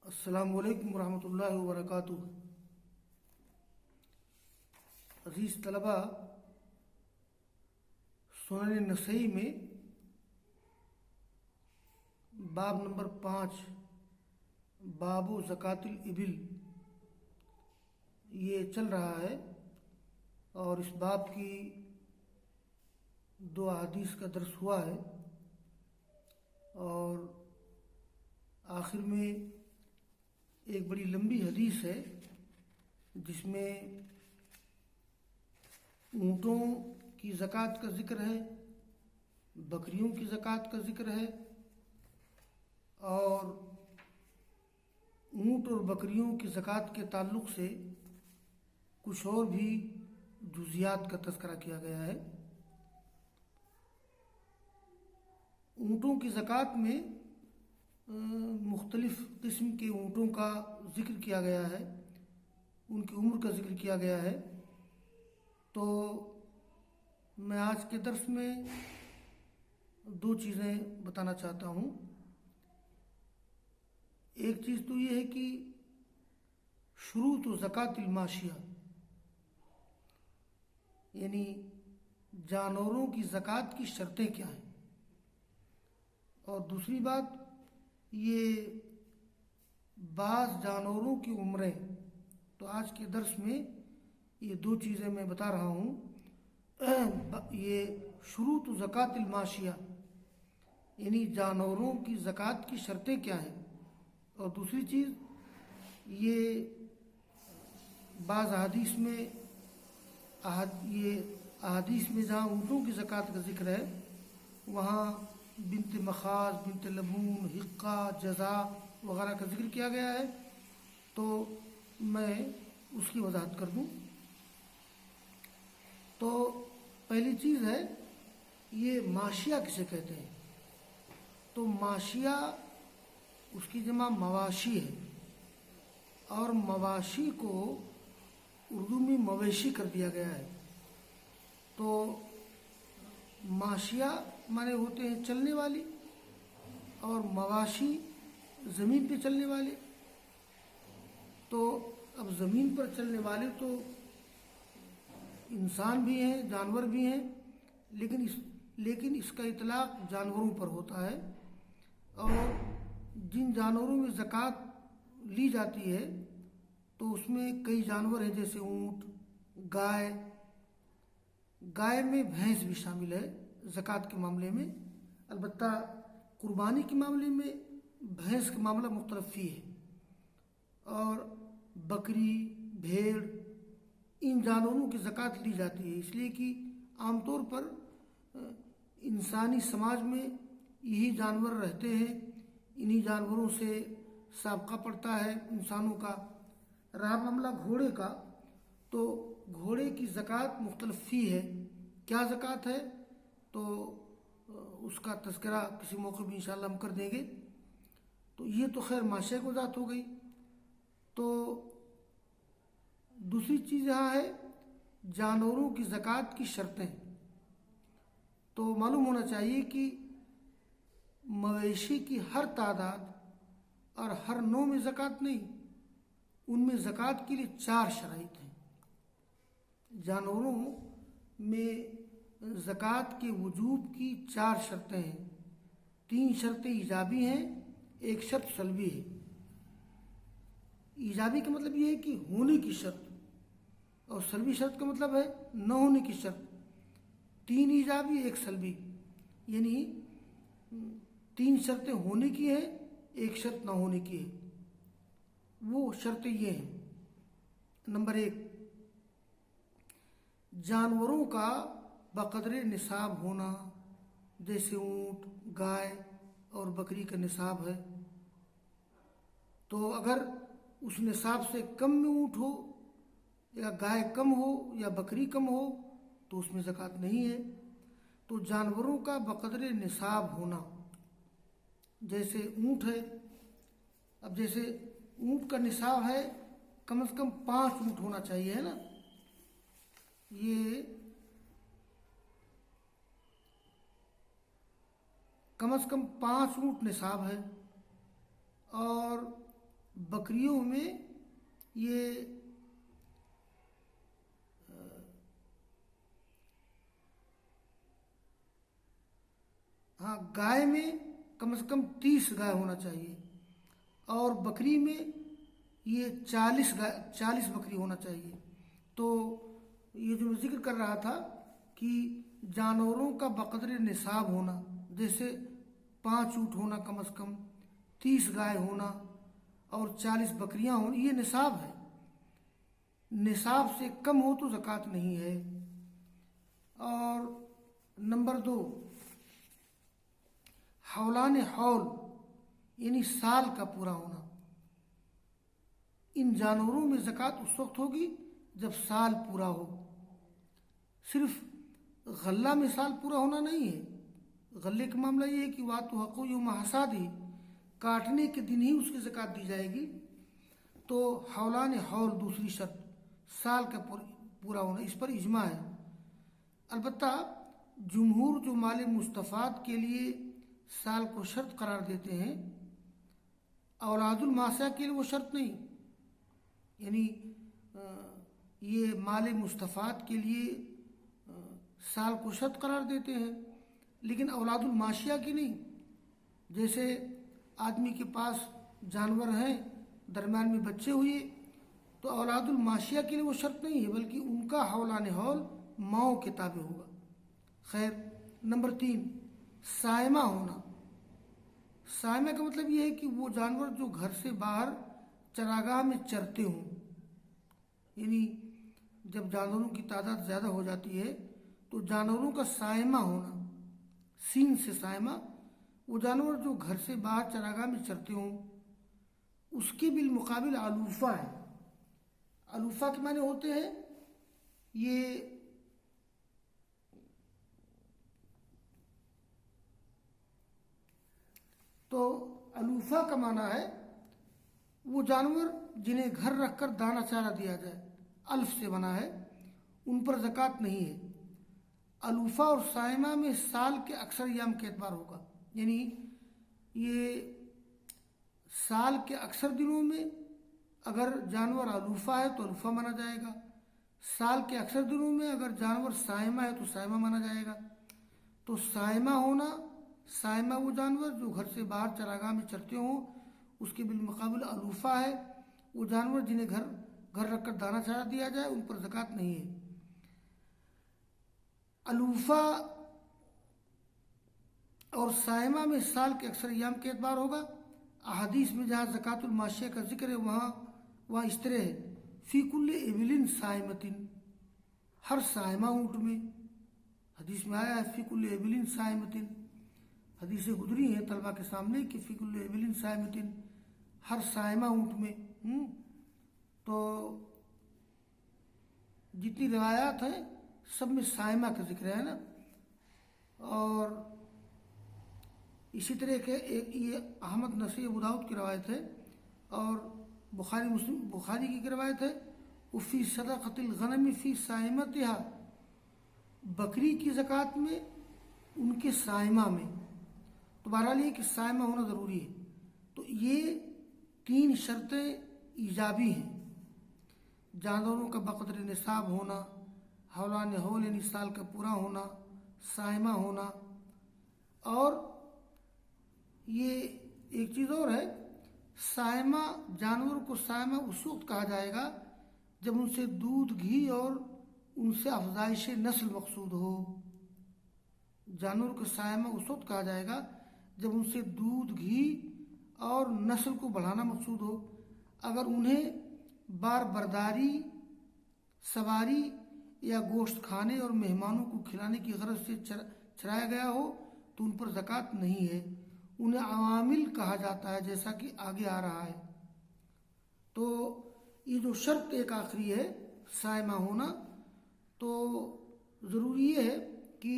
अस्सलामुअलैकुम वरहमतुल्लाहि वबरकातुहू। अज़ीज़ तलबा, सुनन नसई में बाब नंबर 5 बाबो ज़कातुल इबिल ये चल रहा है और इस बाब की 2 हदीस का दर्स हुआ है और आखिर में एक बड़ी लंबी हदीस है जिसमें ऊँटों की ज़कात का ज़िक्र है, बकरियों की ज़कात का ज़िक्र है और ऊँट और बकरियों की ज़कात के ताल्लुक़ से कुछ और भी जुज़ियात का तज़किरा किया गया है। ऊँटों की ज़कात में मुख्तलिफ़ किस्म के ऊँटों का ज़िक्र किया गया है, उनकी उम्र का ज़िक्र किया गया है। तो मैं आज के दर्स में 2 चीज़ें बताना चाहता हूँ। एक चीज़ तो ये है कि शुरूत ज़कातिल माशिया, यानी जानवरों की ज़कात की शर्तें क्या हैं, और दूसरी बात ये बाज़ जानवरों की उम्रें। तो आज के दर्स में ये 2 चीज़ें मैं बता रहा हूँ। ये शुरूत ज़कातिल माशिया यानी जानवरों की ज़कात की शर्तें क्या हैं, और दूसरी चीज़ ये बाज़ हदीस में ये अहादीस में जहाँ ऊँटों की ज़कात का ज़िक्र है वहाँ बिनत मखाज़, बिनत लबून, हिक्का, जज़ा वगैरह का ज़िक्र किया गया है। तो मैं उसकी वजाहत कर दूँ। तो पहली चीज़ है ये माशिया किसे कहते हैं। तो माशिया उसकी जमा मवाशी है और मवाशी को उर्दू में मवेशी कर दिया गया है। तो माशिया माने होते हैं चलने वाली और मवाशी ज़मीन पे चलने वाले। तो अब ज़मीन पर चलने वाले तो इंसान भी हैं, जानवर भी हैं, लेकिन इसका इतलाक़ जानवरों पर होता है। और जिन जानवरों में ज़कात ली जाती है तो उसमें कई जानवर हैं जैसे ऊँट, गाय में भैंस भी शामिल है ज़कात के मामले में। अलबत्ता कुर्बानी के मामले में भैंस का मामला मुख्तलिफ ही है। और बकरी, भेड़, इन जानवरों की ज़कात ली जाती है, इसलिए कि आमतौर पर इंसानी समाज में यही जानवर रहते हैं, इन्हीं जानवरों से साबका पड़ता है इंसानों का। रहा मामला घोड़े का, तो घोड़े की ज़कात मुख्तलिफ ही है। क्या ज़कात है तो उसका तज़किरा किसी मौके में इंशाअल्लाह हम कर देंगे। तो ये तो खैर माशिया की ज़ात हो गई। तो दूसरी चीज़ यहाँ है जानवरों की ज़कात की शर्तें। तो मालूम होना चाहिए कि मवेशी की हर तादाद और हर नौ में ज़कात नहीं, उनमें ज़कात के लिए 4 शराइत हैं। जानवरों में ज़कात के वजूब की 4 शर्तें हैं। 3 शर्तें ईजाबी हैं, 1 शर्त सल्बी है। ईजाबी का मतलब ये है कि होने की शर्त, और सल्बी शर्त का मतलब है न होने की शर्त। 3 ईजाबी 1 सल्बी, यानी 3 शर्तें होने की हैं, 1 शर्त न होने की है। वो शर्तें ये हैं। नंबर 1, जानवरों का बक़द्रे निसाब होना, जैसे ऊँट, गाय और बकरी का निसाब है। तो अगर उस निसाब से कम में ऊँट हो या गाय कम हो या बकरी कम हो तो उसमें ज़कात नहीं है। तो जानवरों का बक़द्रे निसाब होना, जैसे ऊँट है। अब जैसे ऊँट का निसाब है कम से कम 5 ऊँट होना चाहिए, है ना। ये कम से कम 5 ऊँट निसाब है। और बकरियों में ये हाँ, गाय में कम से कम 30 गाय होना चाहिए, और बकरी में ये 40 बकरी होना चाहिए। तो ये जो मैं जिक्र कर रहा था कि जानवरों का बकदर निसाब होना, जैसे 5 ऊँट होना कम से कम, 30 गाय होना और 40 बकरियां होना, ये निसाब है। निसाब से कम हो तो ज़कात नहीं है। और नंबर 2, हौलान हौल यानी साल का पूरा होना। इन जानवरों में ज़कात उस वक्त होगी जब साल पूरा हो। सिर्फ गल्ला में साल पूरा होना नहीं है। गल्ले का मामला ये है कि वाह तो हको यो महसाद ही, काटने के दिन ही उसकी ज़कात दी जाएगी। तो हौलान हौल दूसरी शर्त, साल का पूरा होना, इस पर इजमा है। अलबत्ता जुमहूर जो माल मुस्तफ़ाद के लिए साल को शर्त करार देते हैं, औलादुल मासा के लिए वो शर्त नहीं। यानी ये माल मुस्तफ़ाद के लिए साल को शर्त करार देते हैं, लेकिन औलादुल माशिया की नहीं। जैसे आदमी के पास जानवर हैं, दरम्यान में बच्चे हुए, तो औलादुल माशिया के लिए वो शर्त नहीं है, बल्कि उनका हौलान हौल माओ के ताबे होगा। खैर, नंबर 3, सायमा होना। सायमा का मतलब ये है कि वो जानवर जो घर से बाहर चरागाह में चरते हों। यानी जब जानवरों की तादाद ज़्यादा हो जाती है तो जानवरों का सायमा होना, सीन से सायमा, वो जानवर जो घर से बाहर चरागाह में चरते हों, उसके बिल मुकाबिल अलूफा है। अलूफा के माने होते हैं ये तो अलूफा का माना है वो जानवर जिन्हें घर रखकर दाना चारा दिया जाए, अल्फ से बना है, उन पर ज़कात नहीं है। अलूफा और सायमा में साल के अक्सर याम के एतबार होगा। यानी ये साल के अक्सर दिनों में अगर जानवर अलूफा है तो अलूफा माना जाएगा। साल के अक्सर दिनों में अगर जानवर सायमा है तो सायमा माना जाएगा। तो सायमा होना, सायमा वो जानवर जो घर से बाहर चरागाह में चरते हों, उसके बिलमुकाबिल अलूफा है वो जानवर जिन्हें घर रखकर दाना चारा दिया जाए, उन पर ज़कात नहीं है। अलूफा और सायमा में साल के अक्सर अयाम के एतबार होगा। अहादीस में जहाँ ज़कातुल माशिया का जिक्र है वहाँ इस तरह है, फ़ी कुल्ले इबिलिन सायमतिन, हर सायमा ऊँट में। हदीस में आया है फ़ी कुल्ले इबिलिन सायमतिन। हदीसें गुजरी हैं तलबा के सामने कि फ़ी कुल्ले इबिलिन सायमतिन, हर सायमा ऊँट में। तो जितनी रिवायात हैं सब में सायमा का जिक्र है ना। और इसी तरह के एक ये अहमद नसी अबू दाऊद की रवायत है, और बुखारी की रवायत है, उफ़ी सदक़तिल गनम फ़ी साइमतिहा, बकरी की ज़कात में उनके सायमा में। तो बहरहाल ये कि सायमा होना ज़रूरी है। तो ये 3 शर्तें ईजाबी हैं, जानवरों का बक़द्र निसाब होना, हौलान हौल यानी साल का पूरा होना, सायमा होना। और ये एक चीज़ और है, सायमा, जानवर को सायमा उस वक्त कहा जाएगा जब उनसे दूध, घी और उनसे अफजाइश नस्ल मकसूद हो। जानवर को सायमा उस वक्त कहा जाएगा जब उनसे दूध, घी और नस्ल को बढ़ाना मकसूद हो। अगर उन्हें बार बर्दारी, सवारी या गोश्त खाने और मेहमानों को खिलाने की गरज से चराया गया हो तो उन पर ज़कात नहीं है। उन्हें अवामिल कहा जाता है, जैसा कि आगे आ रहा है। तो ये जो शर्त एक आखिरी है सायमा होना, तो ज़रूरी ये है कि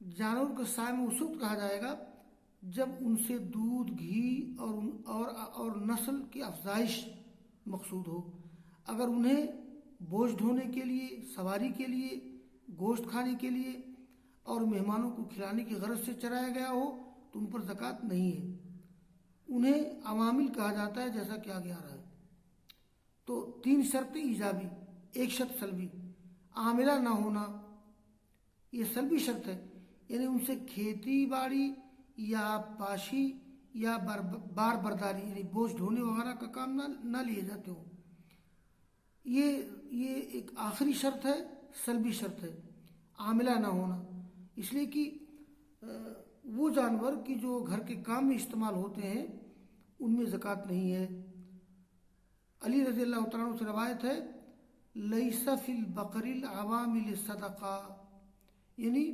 जानवर को सायमा उस वक्त कहा जाएगा जब उनसे दूध, घी और नस्ल की अफजाइश मकसूद हो। अगर उन्हें बोझ ढोने के लिए, सवारी के लिए, गोश्त खाने के लिए और मेहमानों को खिलाने की गरज से चराया गया हो तो उन पर ज़कात नहीं है। उन्हें अवामिल कहा जाता है, जैसा कि आगे आ रहा है। तो 3 शर्तें ईजाबी, 1 शर्त सलबी। आमिला ना होना, ये सलबी शर्त है, यानी उनसे खेती बाड़ी या पाशी या बार बर्दारी यानी बोझ ढोने वगैरह का काम ना लिए जाते हो। ये एक आखिरी शर्त है, सलबी शर्त है, आमिला ना होना। इसलिए कि वो जानवर कि जो घर के काम में इस्तेमाल होते हैं उनमें ज़कात नहीं है। अली रज़ी अल्लाह तआला अन्हु से रवायत है, लैसा फिल बकरिल अवामिल सदका, यानी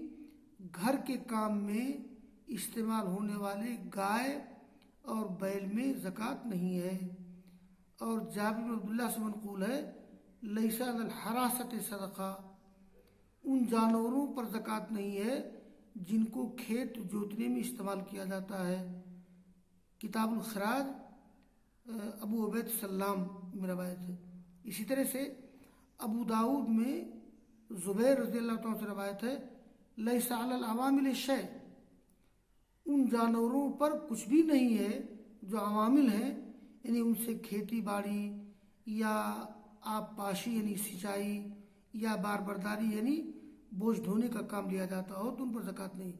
घर के काम में इस्तेमाल होने वाले गाय और बैल में ज़कात नहीं है। और जाबिर बिन अब्दुल्लाह से मनकूल है, लैसा अल हरासत सदका, उन जानवरों पर ज़कात नहीं है जिनको खेत जोतने में इस्तेमाल किया जाता है। किताबुल खराज अबू उबैद सल्लाम में रवायत है। इसी तरह से अबू दाऊद में ज़ुबैर रज़ी अल्लाह तआला से रवायत है, लैसा अलल अवामिल शै, उन जानवरों पर कुछ भी नहीं है जो अवामिल हैं, यानी उनसे खेती बाड़ी या आप पाशी यानी सिंचाई या बार बर्दारी यानी बोझ ढोने का काम लिया जाता हो तो उन पर ज़कात नहीं।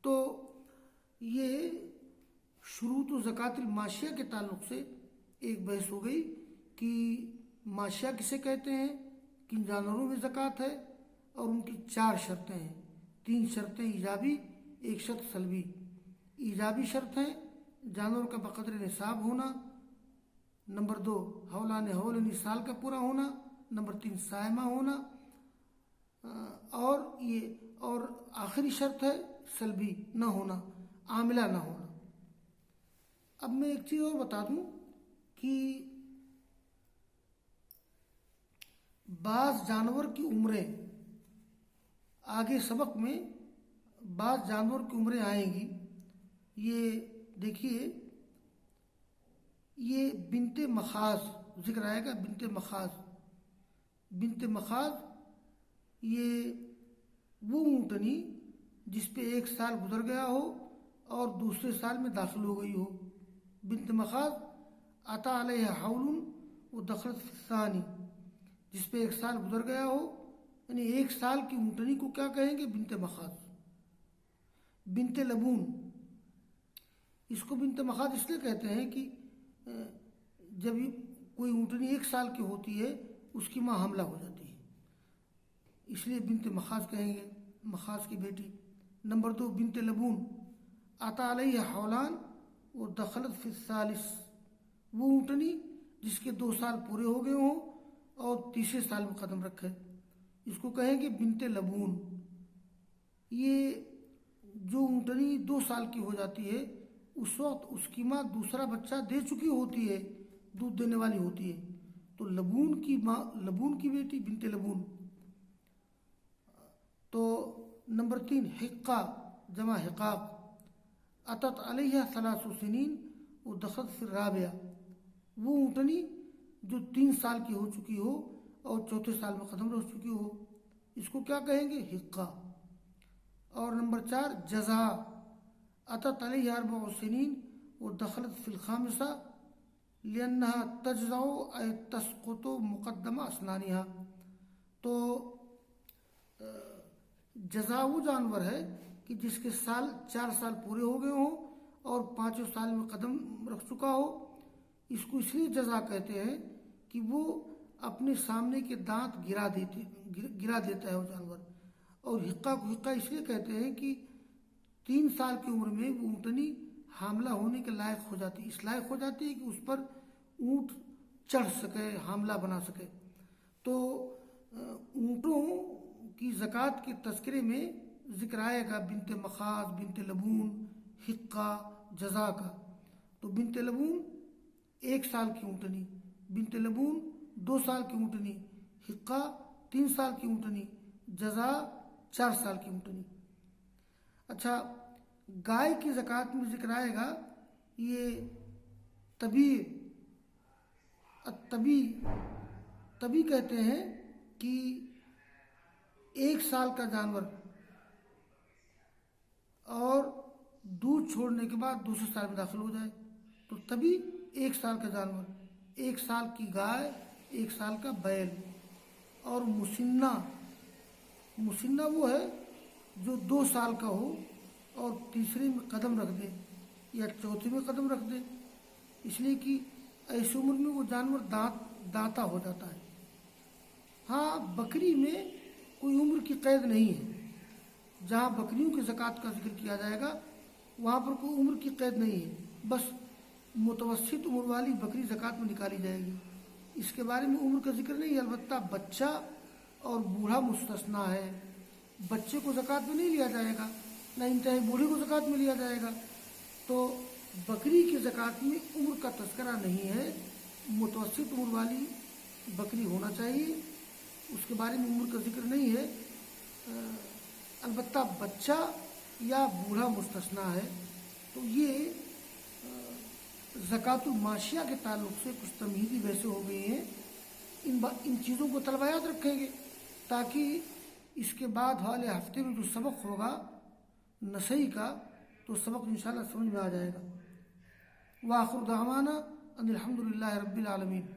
तो ये शुरूत ज़कातिल माशिया के ताल्लुक़ से एक बहस हो गई कि माशिया किसे कहते हैं, किन जानवरों में ज़कात है, और उनकी 4 शर्तें हैं। 3 शर्तें ईजाबी, 1 शर्त सलबी। ईजाबी शर्त है जानवर का बक़द्र निसाब होना, नंबर 2 हौलान हौल यानी साल का पूरा होना, नंबर 3 सायमा होना, और आखिरी शर्त है सलबी न होना, आमिला न होना। अब मैं एक चीज़ और बता दूं कि बाज़ जानवर की उम्रें, आगे सबक में बाज़ जानवर की उम्रें आएंगी। ये देखिए, ये बिनते मखाज जिक्र आएगा, बिनते मखाज। बिनते मखाज ये वो ऊँटनी जिस पे 1 साल गुजर गया हो और दूसरे साल में दाखिल हो गई हो। बिनते मखाज अता अलैहा हौलुन व दखलत फिस्सानी, जिस पे 1 साल गुजर गया हो, यानी 1 साल की ऊँटनी को क्या कहेंगे, बिनते मखाज। बिनते लबून, इसको बिनते मखाज इसलिए कहते हैं कि जब कोई ऊँटनी 1 साल की होती है उसकी माँ हमला हो जाती है, इसलिए बिनते मखाज कहेंगे, मखाज की बेटी। नंबर 2 बिनते लबून अता अलैहा हौलान वो दखलत फिस्सालिस, वो ऊँटनी जिसके 2 साल पूरे हो गए हों और तीसरे साल में कदम रखे, इसको कहेंगे बिनते लबून। ये जो ऊँटनी 2 साल की हो जाती है उस वक्त उसकी माँ दूसरा बच्चा दे चुकी होती है, दूध देने वाली होती है, तो लबून की माँ, लबून की बेटी बिनते लबून। तो नंबर 3 हिक्का जमा हिकाक अतत अलैहा सलासु सिनीन वो दखलत फिर राबिया, वो ऊँटनी जो 3 साल की हो चुकी हो और चौथे साल में कदम रख चुकी हो, इसको क्या कहेंगे, हिक्का। और नंबर 4 जज़ा अतत अलैहा अर्बअ सिनीन वो दखलत फिल खामिसा लिअन्नहा तजज़अु अय तस्कुतु मुक़द्दमा अस्नानिहा। तो जज़ा वो जानवर है कि जिसके 4 साल पूरे हो गए हों और 5वें साल में कदम रख चुका हो, इसको इसलिए जज़ा कहते हैं कि वो अपने सामने के दांत गिरा देता है वो जानवर। और हिक्का को हिक्का इसलिए कहते हैं कि 3 साल की उम्र में वो ऊँटनी हामला होने के लायक हो जाती है, इस लायक हो जाती है कि उस पर ऊँट चढ़ सके, हामला बना सके। तो ऊँटों की ज़कात के तज़किरे में जिक्र आएगा बिनते मखाज, बिनते लबून, हिक्का, जज़ा का। तो बिनते लबून 1 साल की ऊँटनी, बिनते लबून 2 साल की ऊँटनी, हिक्का 3 साल की ऊँटनी, जज़ा 4 साल की ऊँटनी। अच्छा, गाय की ज़कात में जिक्र आएगा, ये तभी तभी कहते हैं कि 1 साल का जानवर और दूध छोड़ने के बाद दूसरे साल में दाखिल हो जाए, तो तभी 1 साल का जानवर, 1 साल की गाय, 1 साल का बैल। और मुसिन्ना, मुसिन्ना वो है जो 2 साल का हो और तीसरे में कदम रख दे या चौथे में कदम रख दे, इसलिए कि ऐसी उम्र में वो जानवर दाता हो जाता है। हाँ, बकरी में कोई उम्र की कैद नहीं है। जहाँ बकरियों की ज़कात का जिक्र किया जाएगा वहाँ पर कोई उम्र की कैद नहीं है, बस मुतवस्सित उम्र वाली बकरी ज़कात में निकाली जाएगी। इसके बारे में उम्र का जिक्र नहीं है, अलबत्ता बच्चा और बूढ़ा मुस्तस्ना है। बच्चे को ज़कात में नहीं लिया जाएगा, ना इंतहाई बूढ़े को ज़कात में लिया जाएगा। तो बकरी की ज़कात में उम्र का तस्करा नहीं है, मुतवस्सित उम्र वाली बकरी होना चाहिए, उसके बारे में उम्र का जिक्र नहीं है। अलबत्ता बच्चा या बूढ़ा मुस्तस्ना है। तो ये ज़कातुल माशिया के ताल्लुक़ से कुछ तमहीदी वैसे हो गई हैं। इन चीज़ों को तलबा याद रखेंगे ताकि इसके बाद वाले हफ्ते में जो सबक होगा नसई का, तो सबक इंशाअल्लाह समझ में आ जाएगा। व आखिर दावाना अनिल हम्दुलिल्लाहि रब्बिल आलमीन।